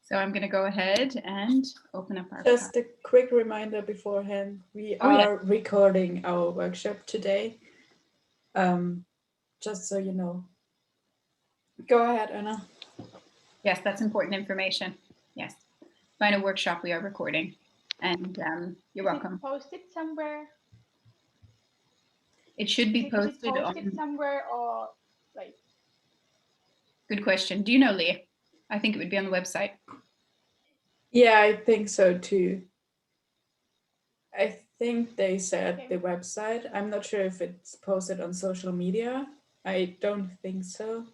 So I'm going to go ahead and open up our Just a quick reminder beforehand, we are recording our workshop today. Just so you know. Go ahead, Anna. Yes, that's important information. Yes. Final workshop we are recording. And you're welcome. Posted somewhere? It should be posted on somewhere or like? Good question. Do you know, Leah? I think it would be on the website. Yeah, I think so too. I think they said the website. I'm not sure if it's posted on social media. I don't think so.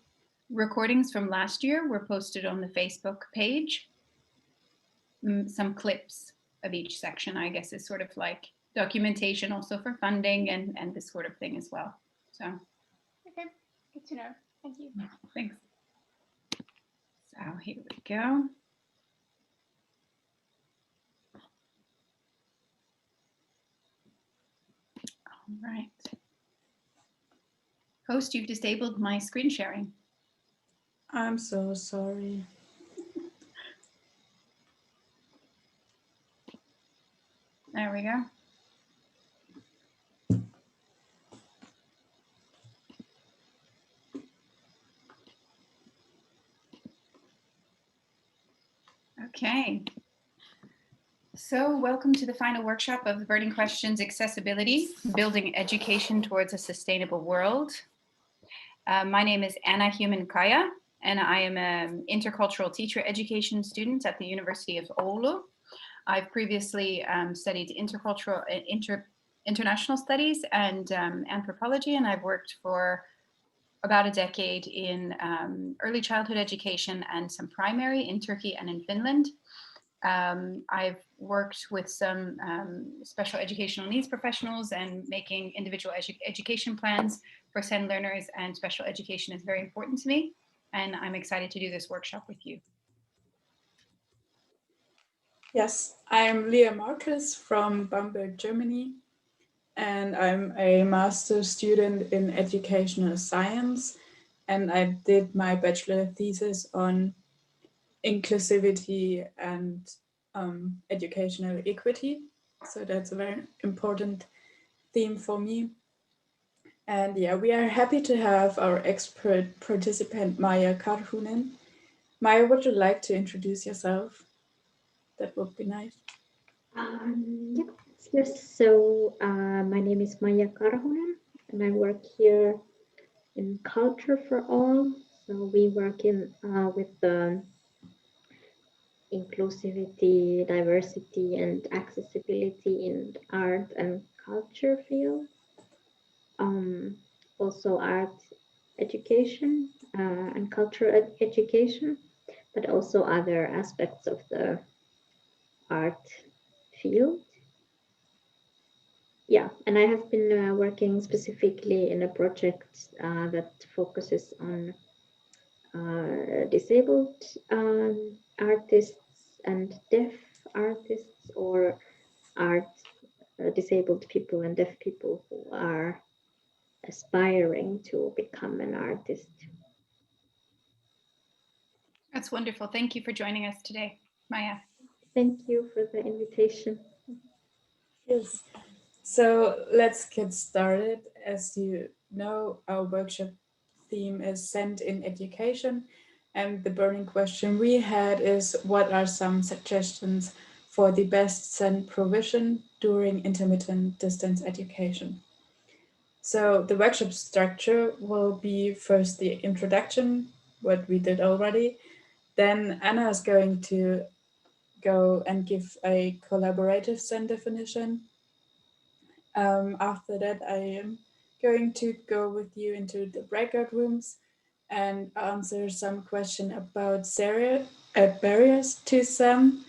Recordings from last year were posted on the Facebook page. Some clips of each section, I guess, is sort of like documentation also for funding and this sort of thing as well. So. Okay, good to know. Thank you. Thanks. So here we go. All right. Host, you've disabled my screen sharing. I'm so sorry. There we go. Okay. So welcome to the final workshop of the Burning Questions Accessibility, Building Education Towards a Sustainable World. My name is Anna Human-Kaya, and I am an intercultural teacher education student at the University of Oulu. I've previously studied international studies and anthropology, and I've worked for about a decade in early childhood education and some primary in Turkey and in Finland. I've worked with some special educational needs professionals and making individual education plans for SEND learners, and special education is very important to me. And I'm excited to do this workshop with you. Yes, I'm Leah Marcus from Bamberg, Germany, and I'm a master's student in educational science, and I did my bachelor thesis on inclusivity and educational equity. So that's a very important theme for me. And yeah, we are happy to have our expert participant, Maija Karhunen. Maija, would you like to introduce yourself? That would be nice. Yes. So my name is Maija Karhunen, and I work here in Culture for All. So we work in with the inclusivity, diversity, and accessibility in art and culture field. Also art education and cultural education, but also other aspects of the art field. Yeah, and I have been working specifically in a project that focuses on disabled artists and deaf artists, or disabled people and deaf people who are aspiring to become an artist. That's wonderful. Thank you for joining us today, Maija. Thank you for the invitation. Yes. So let's get started. As you know, our workshop theme is SEND in Education. And the burning question we had is, what are some suggestions for the best SEND provision during intermittent distance education? So the workshop structure will be first the introduction, what we did already. Then Anna is going to go and give a collaborative SEND definition. After that, I am going to go with you into the breakout rooms and answer some question about barriers to SEM.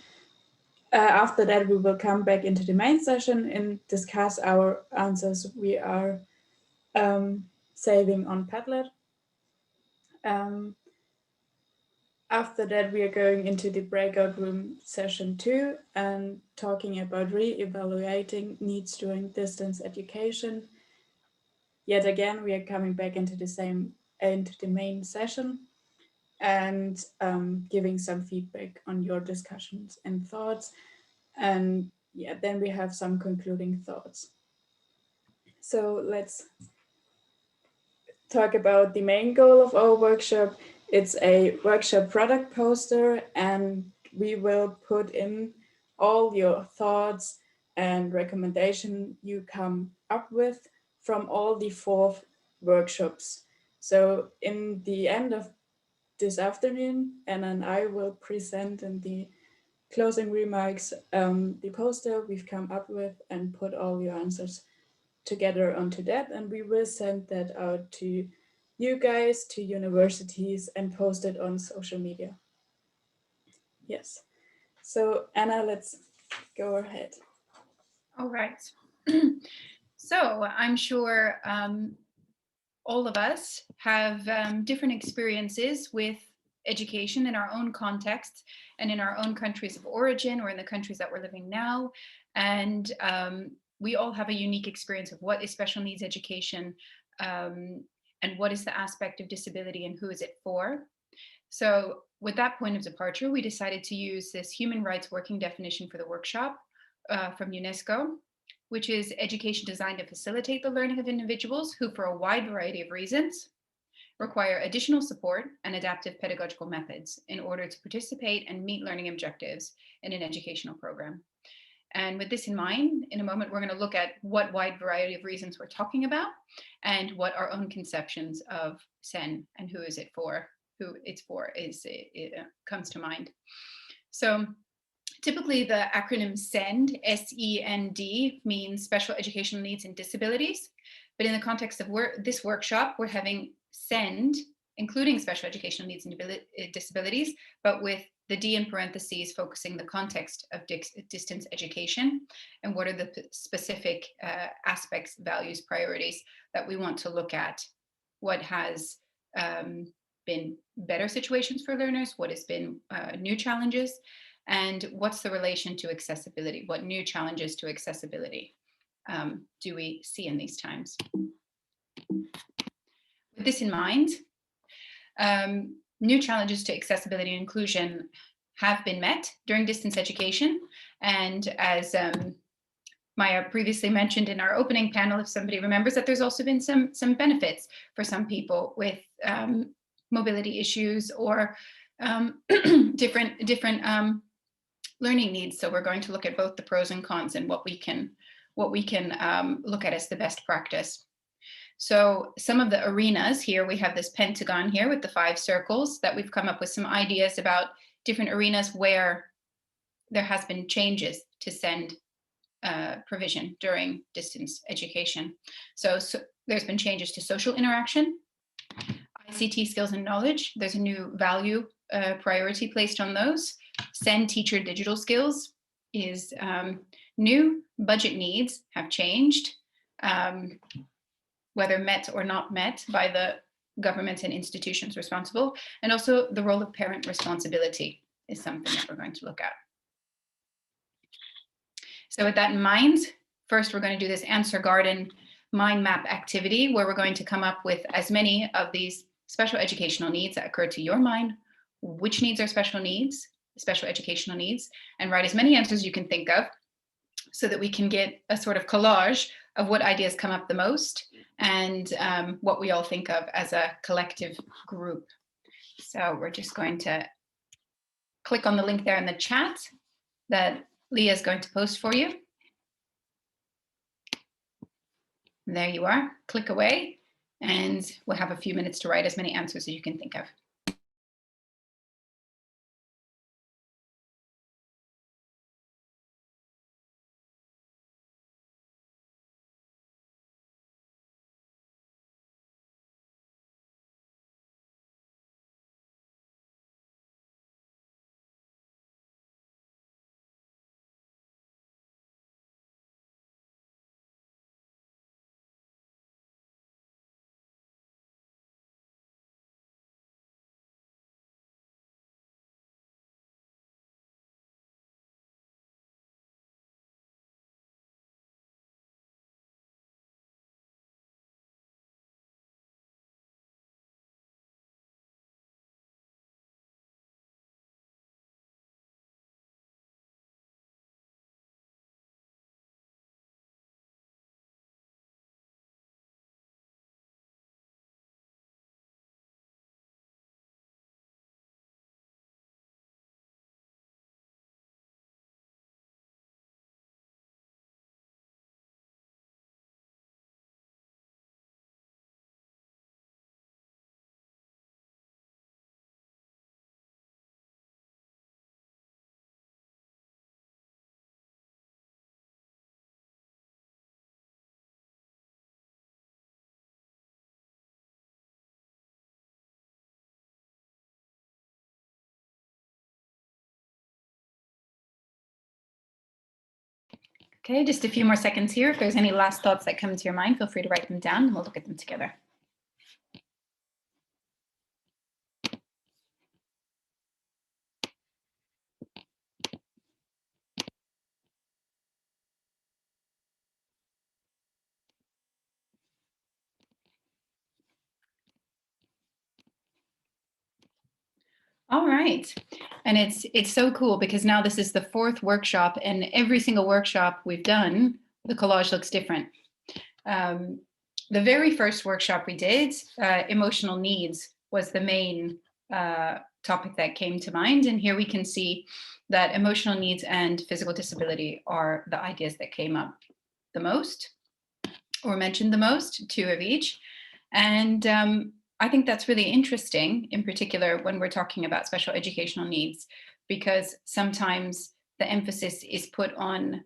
After that, we will come back into the main session and discuss our answers we are saving on Padlet. After that, we are going into the breakout room session 2 and talking about re-evaluating needs during distance education. Yet again, we are coming back into the main session. and giving some feedback on your discussions and thoughts. And yeah, then we have some concluding thoughts. So let's talk about the main goal of our workshop. It's a workshop product poster, and we will put in all your thoughts and recommendation you come up with from all the 4 workshops. So in the end of this afternoon, Anna and I will present in the closing remarks the poster we've come up with and put all your answers together onto that, and we will send that out to you guys, to universities, and post it on social media. Yes. So Anna, let's go ahead. All right. So I'm sure all of us have different experiences with education in our own contexts and in our own countries of origin or in the countries that we're living now. And we all have a unique experience of what is special needs education and what is the aspect of disability and who is it for. So with that point of departure, we decided to use this human rights working definition for the workshop from UNESCO, which is education designed to facilitate the learning of individuals who, for a wide variety of reasons, require additional support and adaptive pedagogical methods in order to participate and meet learning objectives in an educational program. And with this in mind, in a moment, we're going to look at what wide variety of reasons we're talking about and what our own conceptions of SEN and who is it for, who it's for comes to mind. So typically the acronym SEND, S-E-N-D, means Special Educational Needs and Disabilities. But in the context of this workshop, we're having SEND, including Special Educational Needs and Disabilities, but with the D in parentheses focusing the context of distance education and what are the specific aspects, values, priorities that we want to look at. What has been better situations for learners, what has been new challenges, and what's the relation to accessibility? What new challenges to accessibility do we see in these times? With this in mind, new challenges to accessibility and inclusion have been met during distance education. And as Maya previously mentioned in our opening panel, if somebody remembers, that there's also been some benefits for some people with mobility issues or different learning needs. So we're going to look at both the pros and cons and what we can look at as the best practice. So some of the arenas here, we have this pentagon here with the 5 circles that we've come up with some ideas about different arenas where there has been changes to SEND provision during distance education. So there's been changes to social interaction, ICT skills and knowledge. There's a new value priority placed on those. SEND teacher digital skills is new. Budget needs have changed, whether met or not met by the governments and institutions responsible. And also the role of parent responsibility is something that we're going to look at. So with that in mind, first we're going to do this Answer Garden mind map activity where we're going to come up with as many of these special educational needs that occur to your mind, which needs are special educational needs, and write as many answers you can think of so that we can get a sort of collage of what ideas come up the most and what we all think of as a collective group. So we're just going to click on the link there in the chat that Leah is going to post for you. And there you are, click away, and we'll have a few minutes to write as many answers as you can think of. Okay, just a few more seconds here. If there's any last thoughts that come to your mind, feel free to write them down and we'll look at them together. All right, and it's so cool because now this is the 4th workshop, and every single workshop we've done, the collage looks different. The very first workshop we did, emotional needs, was the main topic that came to mind, and here we can see that emotional needs and physical disability are the ideas that came up the most, or mentioned the most, 2 of each, and I think that's really interesting, in particular when we're talking about special educational needs, because sometimes the emphasis is put on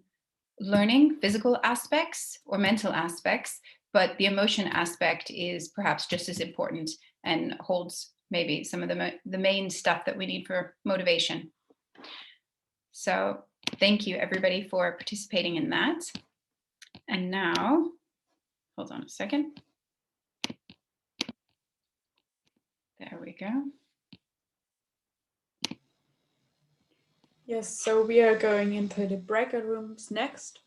learning physical aspects or mental aspects, but the emotion aspect is perhaps just as important and holds maybe some of the main stuff that we need for motivation. So thank you everybody for participating in that. And now, hold on a second. There we go. Yes, so we are going into the breakout rooms next.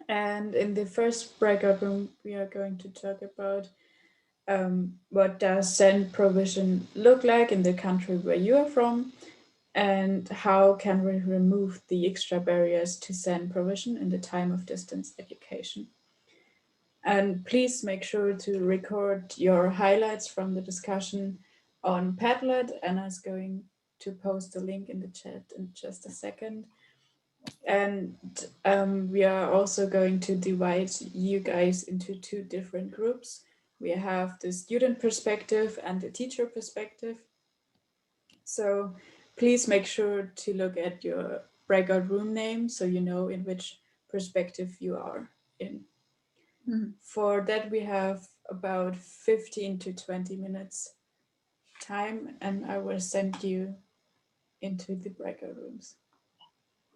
And in the first breakout room, we are going to talk about what does SEND provision look like in the country where you are from, and how can we remove the extra barriers to SEND provision in the time of distance education. And please make sure to record your highlights from the discussion on Padlet. Anna's going to post a link in the chat in just a second. And we are also going to divide you guys into 2 different groups. We have the student perspective and the teacher perspective. So please make sure to look at your breakout room name so you know in which perspective you are in. For that, we have about 15 to 20 minutes time, and I will send you into the breakout rooms.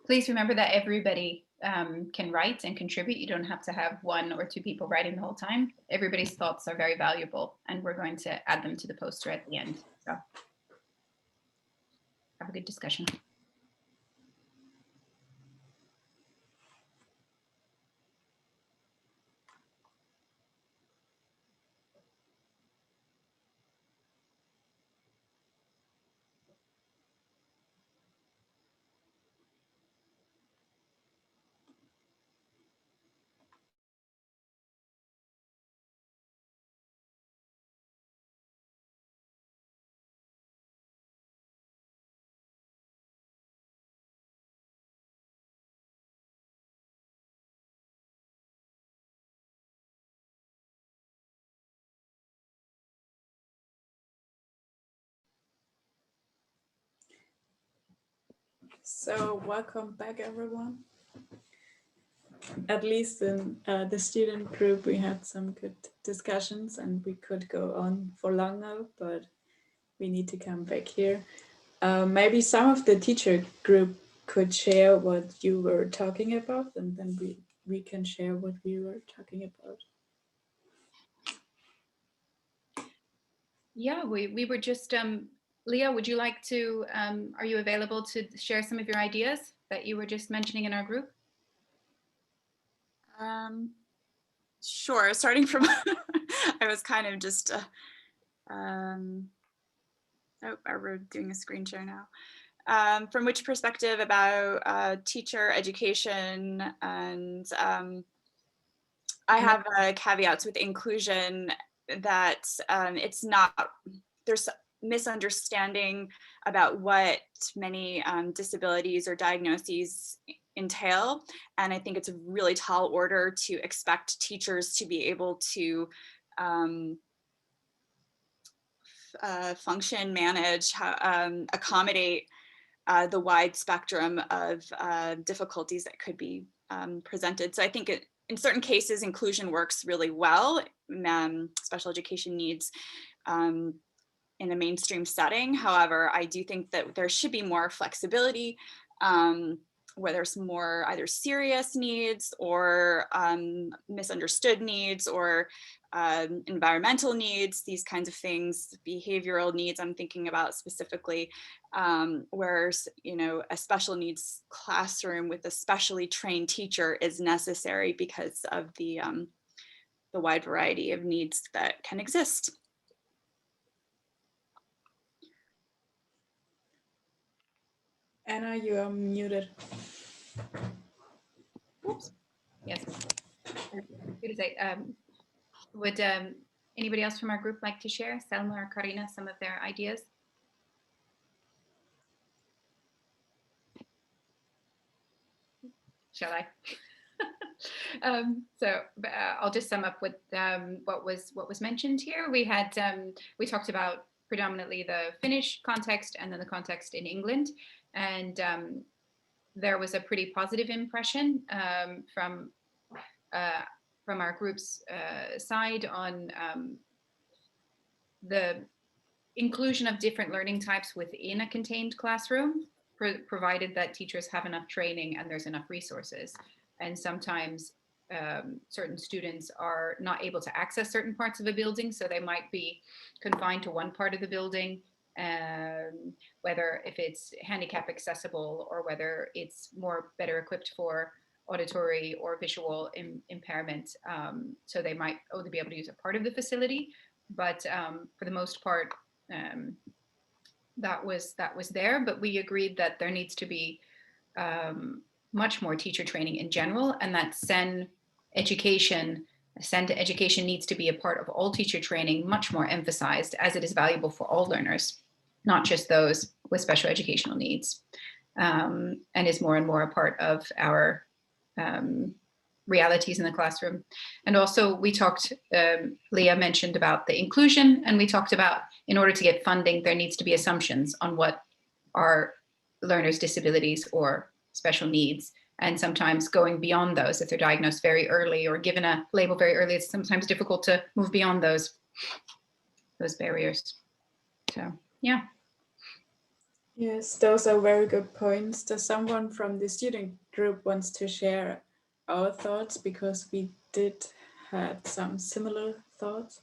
Please remember that everybody can write and contribute. You don't have to have 1 or 2 people writing the whole time. Everybody's thoughts are very valuable, and we're going to add them to the poster at the end. So have a good discussion. So welcome back, everyone. At least in the student group, we had some good discussions, and we could go on for longer, but we need to come back here. Maybe some of the teacher group could share what you were talking about, and then we can share what we were talking about. Yeah, we were just, Leah, would you like to, are you available to share some of your ideas that you were just mentioning in our group? Sure, starting from, I was kind of just, oh, we're doing a screen share now. From which perspective about teacher education, and I have caveats with inclusion that it's not, there's misunderstanding about what many disabilities or diagnoses entail. And I think it's a really tall order to expect teachers to be able to function, manage, accommodate the wide spectrum of difficulties that could be presented. So I think in certain cases, inclusion works really well, special education needs in a mainstream setting. However, I do think that there should be more flexibility where there's more either serious needs or misunderstood needs or environmental needs, these kinds of things, behavioral needs I'm thinking about specifically, where, you know, a special needs classroom with a specially trained teacher is necessary because of the wide variety of needs that can exist. Anna, you are muted. Oops. Yes. Good to say. Would anybody else from our group like to share, Selma or Karina, some of their ideas? Shall I? I'll just sum up with what was mentioned here. We talked about predominantly the Finnish context and then the context in England, and there was a pretty positive impression from our group's side on the inclusion of different learning types within a contained classroom, provided that teachers have enough training and there's enough resources. And sometimes certain students are not able to access certain parts of a building, so they might be confined to one part of the building, whether if it's handicap accessible or whether it's better equipped for auditory or visual impairment. So they might only be able to use a part of the facility, but for the most part, that was there. But we agreed that there needs to be much more teacher training in general, and that SEN education needs to be a part of all teacher training, much more emphasized, as it is valuable for all learners, not just those with special educational needs, and is more and more a part of our realities in the classroom. And also we talked, Leah mentioned about the inclusion, and we talked about, in order to get funding, there needs to be assumptions on what are learners' disabilities or special needs. And sometimes going beyond those, if they're diagnosed very early or given a label very early, it's sometimes difficult to move beyond those barriers. So, yeah. Yes, those are very good points. Does someone from the student group wants to share our thoughts, because we did had some similar thoughts?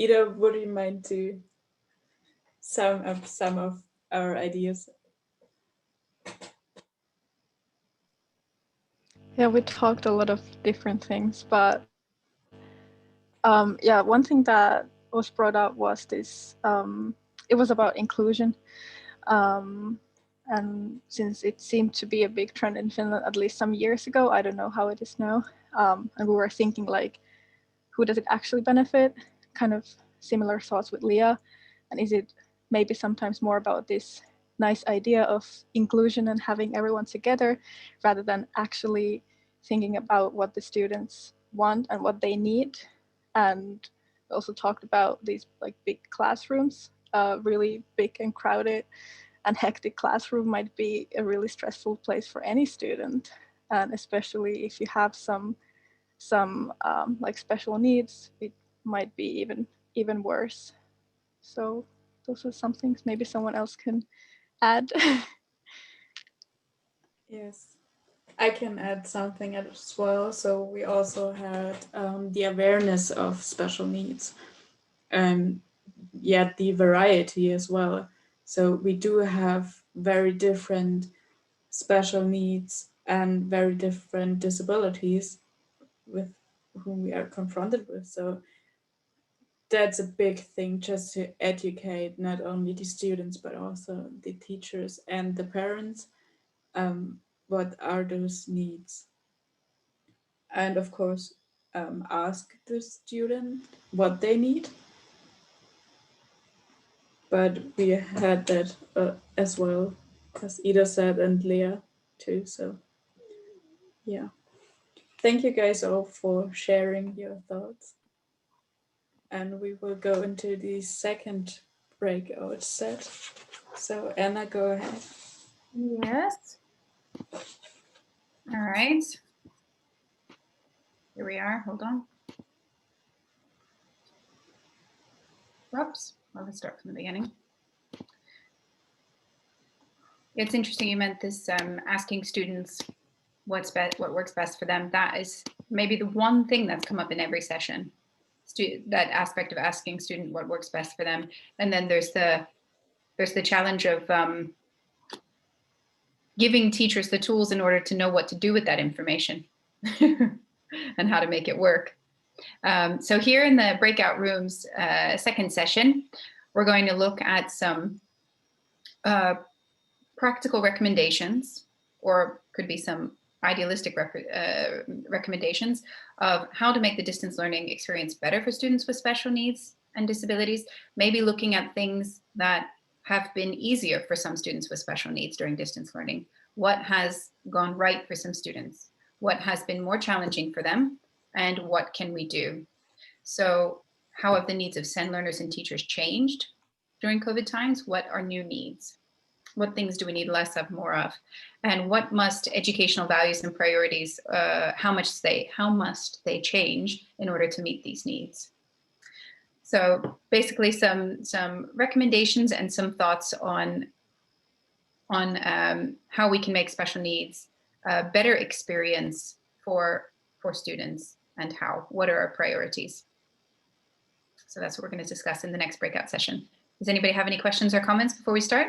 Ida, would you mind to sum up some of our ideas? Yeah, we talked a lot of different things, but yeah, one thing that was brought up was this, it was about inclusion. And since it seemed to be a big trend in Finland, at least some years ago, I don't know how it is now. And we were thinking, like, who does it actually benefit? Kind of similar thoughts with Leah. And is it maybe sometimes more about this nice idea of inclusion and having everyone together, rather than actually thinking about what the students want and what they need? And we also talked about these like big classrooms, really big and crowded and hectic classroom might be a really stressful place for any student, and especially if you have some like special needs, it might be even worse. So those are some things maybe someone else can add. Yes, I can add something as well. So we also had the awareness of special needs, and yet the variety as well. So we do have very different special needs and very different disabilities with whom we are confronted with. So that's a big thing, just to educate not only the students but also the teachers and the parents. What are those needs? And of course, ask the student what they need. But we had that as well, as Ida said, and Leah too. So yeah, thank you guys all for sharing your thoughts. And we will go into the second breakout set. So Anna, go ahead. Yes. All right. Here we are. Hold on. Oops, well, let's start from the beginning. It's interesting you meant this asking students what works best for them. That is maybe the one thing that's come up in every session, that aspect of asking student what works best for them. And then there's the challenge of giving teachers the tools in order to know what to do with that information and how to make it work. So here in the breakout rooms, second session, we're going to look at some practical recommendations, or could be some idealistic recommendations of how to make the distance learning experience better for students with special needs and disabilities, maybe looking at things that have been easier for some students with special needs during distance learning. What has gone right for some students? What has been more challenging for them? And what can we do? So how have the needs of SEND learners and teachers changed during COVID times? What are new needs? What things do we need less of, more of? And what must educational values and priorities, how must they change in order to meet these needs? So basically some recommendations and some thoughts on how we can make special needs a better experience for students, and what are our priorities? So that's what we're going to discuss in the next breakout session. Does anybody have any questions or comments before we start?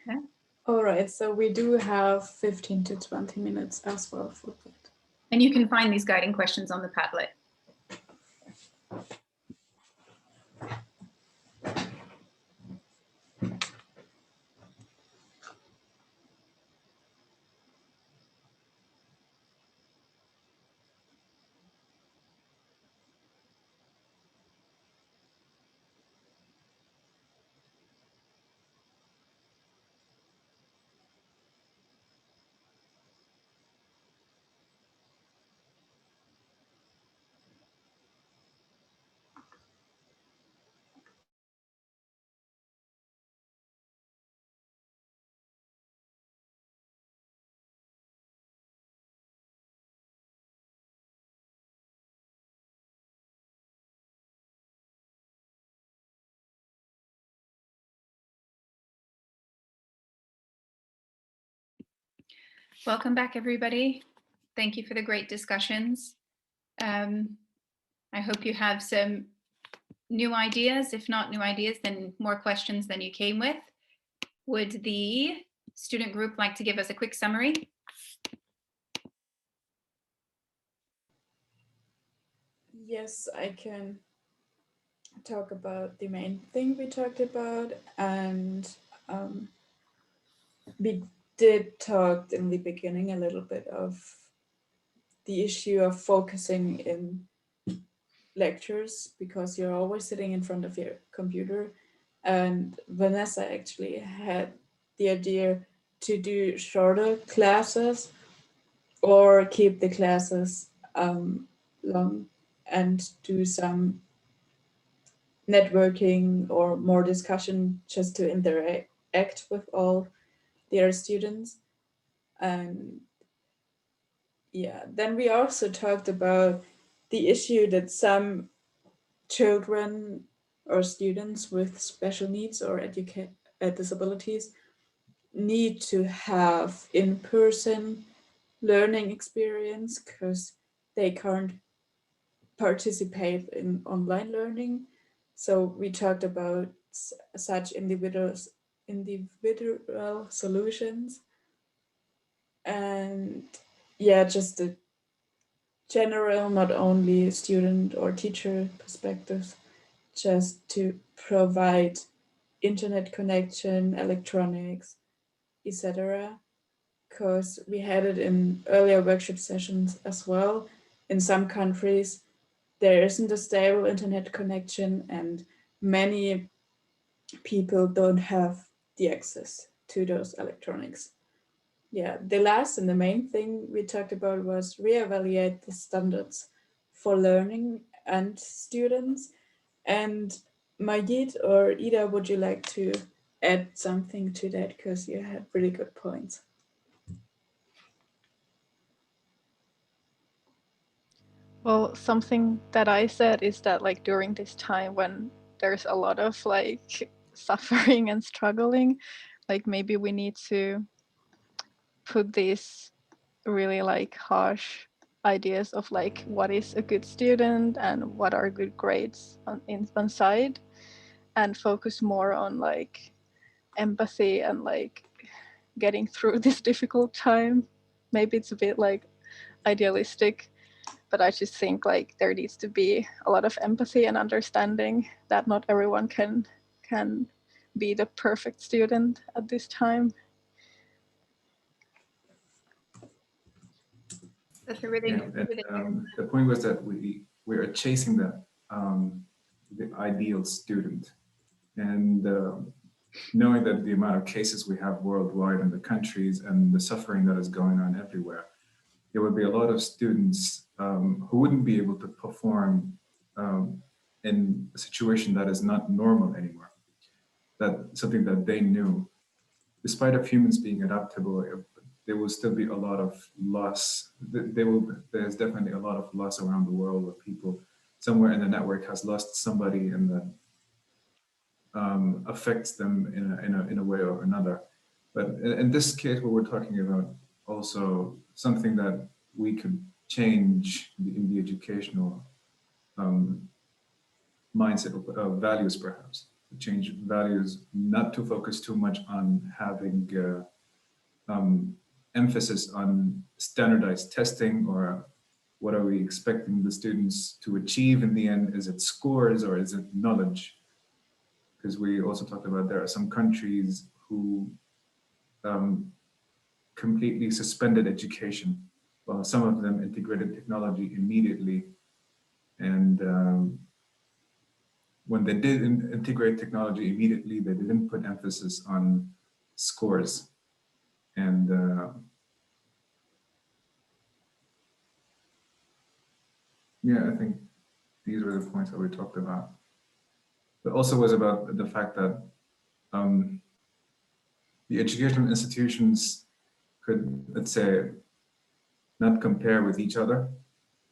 Okay. All right, so we do have 15 to 20 minutes as well for that. And you can find these guiding questions on the Padlet. Welcome back, everybody. Thank you for the great discussions. I hope you have some new ideas. If not new ideas, then more questions than you came with. Would the student group like to give us a quick summary? Yes, I can talk about the main thing we talked about, and we did talk in the beginning a little bit of the issue of focusing in lectures, because you're always sitting in front of your computer. And Vanessa actually had the idea to do shorter classes or keep the classes long and do some networking or more discussion just to interact with all their students. And yeah, then we also talked about the issue that some children or students with special needs or disabilities need to have in-person learning experience because they can't participate in online learning. So we talked about such individual solutions, and yeah, just the general, not only student or teacher perspectives, just to provide internet connection, electronics, etc. Because we had it in earlier workshop sessions as well. In some countries, there isn't a stable internet connection, and many people don't have the access to those electronics. Yeah, the last and the main thing we talked about was reevaluate the standards for learning and students. And Majid or Ida, would you like to add something to that? Because you had really good points. Well, something that I said is that like during this time when there's a lot of like suffering and struggling, like maybe we need to put these really like harsh ideas of like what is a good student and what are good grades on side, and focus more on like empathy and like getting through this difficult time. Maybe it's a bit like idealistic, but I just think like there needs to be a lot of empathy and understanding that not everyone can be the perfect student at this time. That's a really, the point was that we are chasing the ideal student, and knowing that the amount of cases we have worldwide in the countries and the suffering that is going on everywhere, there would be a lot of students who wouldn't be able to perform in a situation that is not normal anymore. That's something that they knew. Despite of humans being adaptable, there will still be a lot of loss. There's definitely a lot of loss around the world where people somewhere in the network has lost somebody, and that affects them in a way or another. But in this case, what we're talking about, also something that we could change in the educational mindset of values, perhaps change values, not to focus too much on having emphasis on standardized testing, or what are we expecting the students to achieve in the end? Is it scores or is it knowledge? Because we also talked about there are some countries who completely suspended education, while some of them integrated technology immediately. And when they did integrate technology immediately, they didn't put emphasis on scores. And yeah, I think these were the points that we talked about. But also was about the fact that the educational institutions could, let's say, not compare with each other,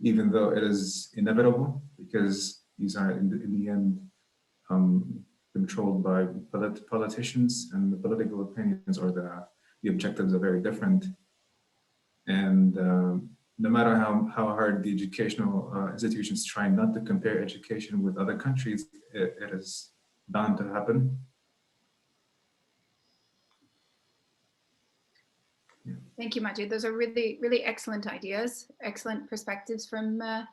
even though it is inevitable, because these are in the end controlled by politicians, and the political opinions or the objectives are very different. And no matter how hard the educational institutions try not to compare education with other countries, it is bound to happen. Thank you, Majid. Those are really, really excellent ideas, excellent perspectives from the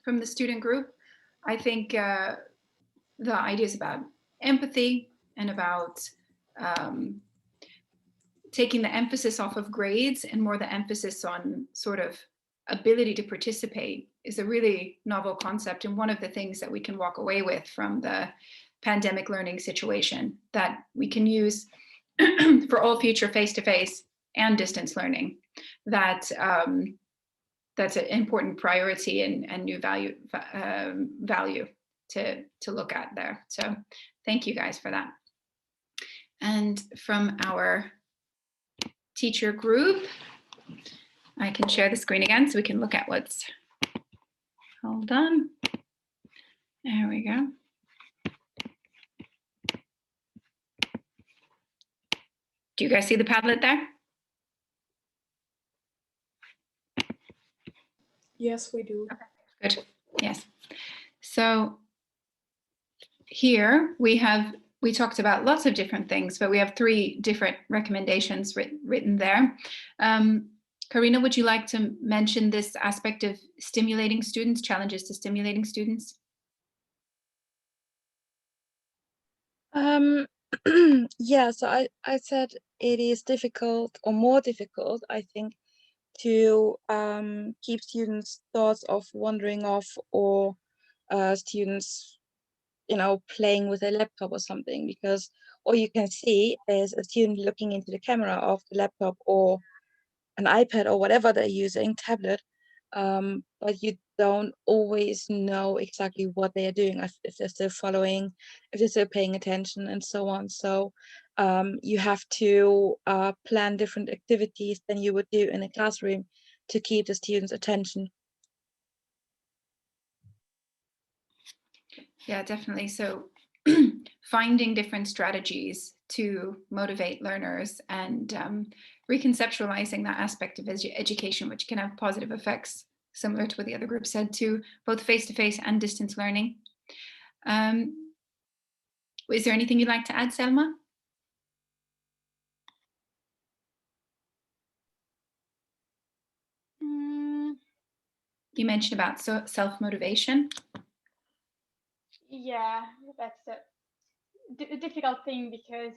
from the student group. I think the ideas about empathy and about taking the emphasis off of grades and more the emphasis on sort of ability to participate is a really novel concept, and one of the things that we can walk away with from the pandemic learning situation that we can use for all future face-to-face and distance learning. That's an important priority and new value to look at there. So thank you guys for that. And from our teacher group, I can share the screen again so we can look at what's, hold on. There we go. Do you guys see the Padlet there? Yes, we do. Okay, good. Yes. So here we talked about lots of different things, but we have 3 different recommendations written there. Karina, would you like to mention this aspect of stimulating students, challenges to stimulating students? Yeah, so I said it is difficult, or more difficult, I think, to keep students' thoughts of wandering off, or students, playing with a laptop or something, because all you can see is a student looking into the camera of the laptop or an iPad or whatever they're using, tablet, but you don't always know exactly what they are doing, if they're still following, if they're still paying attention, and so on. So you have to plan different activities than you would do in a classroom to keep the students' attention. Yeah, definitely. So finding different strategies to motivate learners and reconceptualizing that aspect of education, which can have positive effects, similar to what the other group said, to both face-to-face and distance learning. Is there anything you'd like to add, Selma? You mentioned about self-motivation. Yeah, that's a difficult thing, because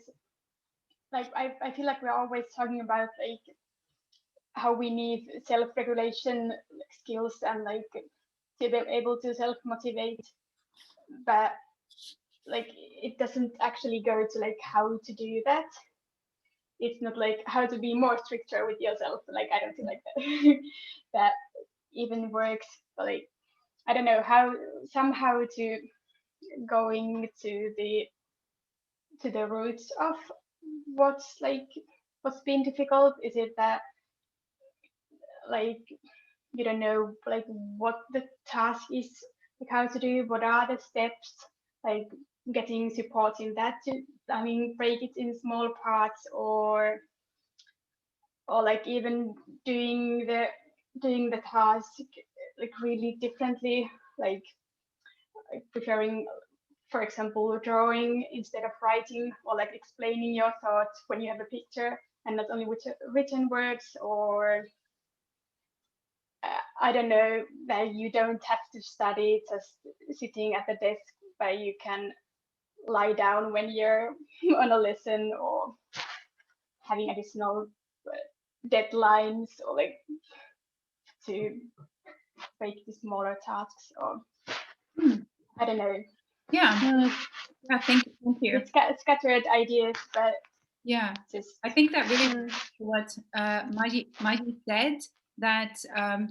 like I feel like we're always talking about like how we need self-regulation skills and like to be able to self-motivate, but like it doesn't actually go to like how to do that. It's not like how to be more stricter with yourself. Like I don't feel like that that even works. But like I don't know how somehow to going to the roots of what's been difficult. Is it that like you don't know like what the task is, like how to do, what are the steps, like getting support in that to, I mean, break it in small parts, or like even doing the task like really differently, like preferring, for example, drawing instead of writing, or like explaining your thoughts when you have a picture and not only with written words, or I don't know, that you don't have to study just sitting at the desk, but you can lie down when you're on a lesson, or having additional deadlines, or like to break the smaller tasks, or I don't know. Yeah. Yeah, thank you. It's scattered ideas, but yeah, just I think that really what Maji said, that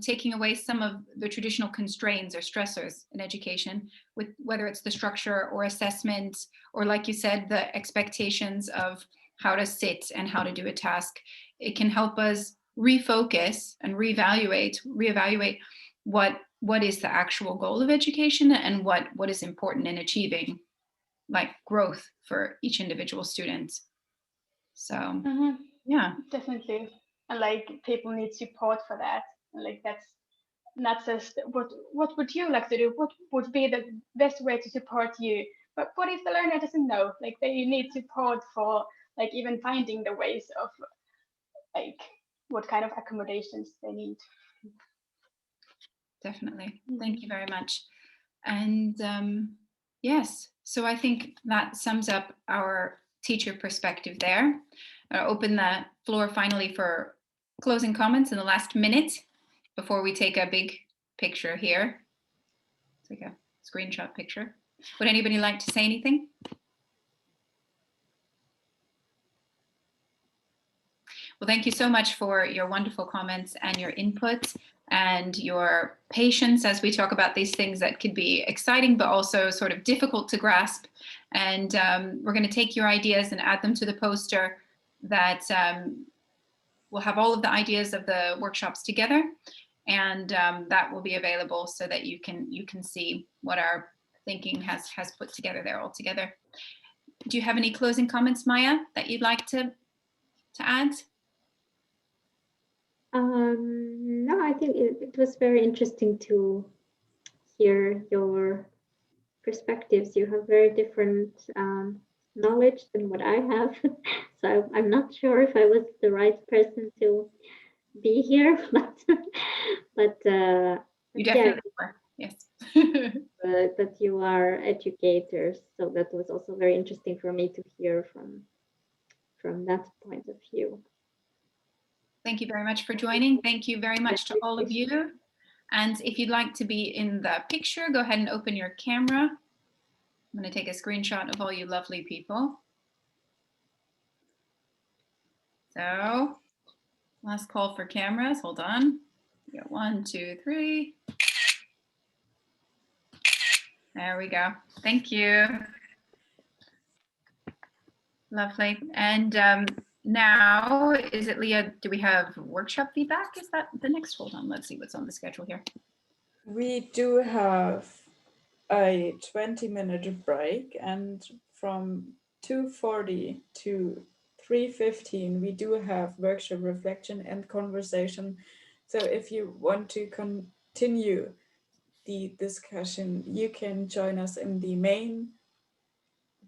taking away some of the traditional constraints or stressors in education, with whether it's the structure or assessment, or like you said, the expectations of how to sit and how to do a task, it can help us refocus and reevaluate what is the actual goal of education, and what is important in achieving like growth for each individual student. So yeah, definitely. And like people need support for that. And like that's not just what would you like to do? What would be the best way to support you? But what if the learner doesn't know? Like they need support for like even finding the ways of like what kind of accommodations they need. Definitely. Thank you very much. And yes, so I think that sums up our teacher perspective there. I'll open the floor finally for closing comments in the last minute before we take a big picture here. Take a screenshot picture. Would anybody like to say anything? Well, thank you so much for your wonderful comments and your input and your patience as we talk about these things that could be exciting but also sort of difficult to grasp. And we're going to take your ideas and add them to the poster that will have all of the ideas of the workshops together, and that will be available so that you can see what our thinking has put together there all together. Do you have any closing comments, Maya, that you'd like to add? No, I think it was very interesting to hear your perspectives. You have very different knowledge than what I have. So I'm not sure if I was the right person to be here, but you definitely were. Yes. But you are educators, so that was also very interesting for me to hear from that point of view. Thank you very much for joining. Thank you very much to all of you. And if you'd like to be in the picture, go ahead and open your camera. I'm going to take a screenshot of all you lovely people. So, last call for cameras. Hold on. We got 1, 2, 3. There we go. Thank you. Lovely. And now, is it Leah? Do we have workshop feedback? Is that the next? Hold on. Let's see what's on the schedule here. We do have a 20-minute break, and from 2:40 to 3:15 we do have workshop reflection and conversation. So if you want to continue the discussion, you can join us in the main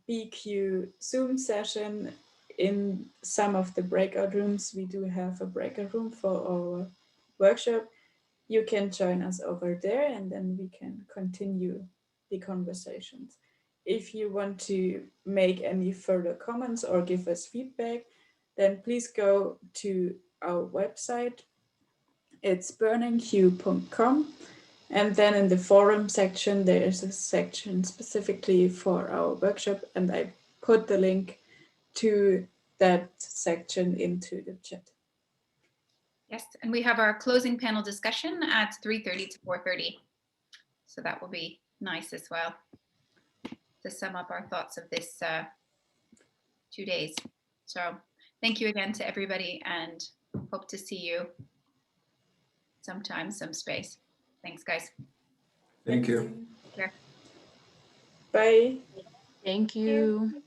BQ Zoom session. In some of the breakout rooms, we do have a breakout room for our workshop. You can join us over there, and then we can continue the conversations. If you want to make any further comments or give us feedback, then please go to our website. It's burningq.com. And then in the forum section, there is a section specifically for our workshop, and I put the link to that section into the chat. Yes, and we have our closing panel discussion at 3:30 to 4:30. So that will be nice as well to sum up our thoughts of this 2 days. So thank you again to everybody, and hope to see you sometime, some space. Thanks, guys. Thank you. Take care. Bye. Thank you.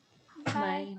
Bye.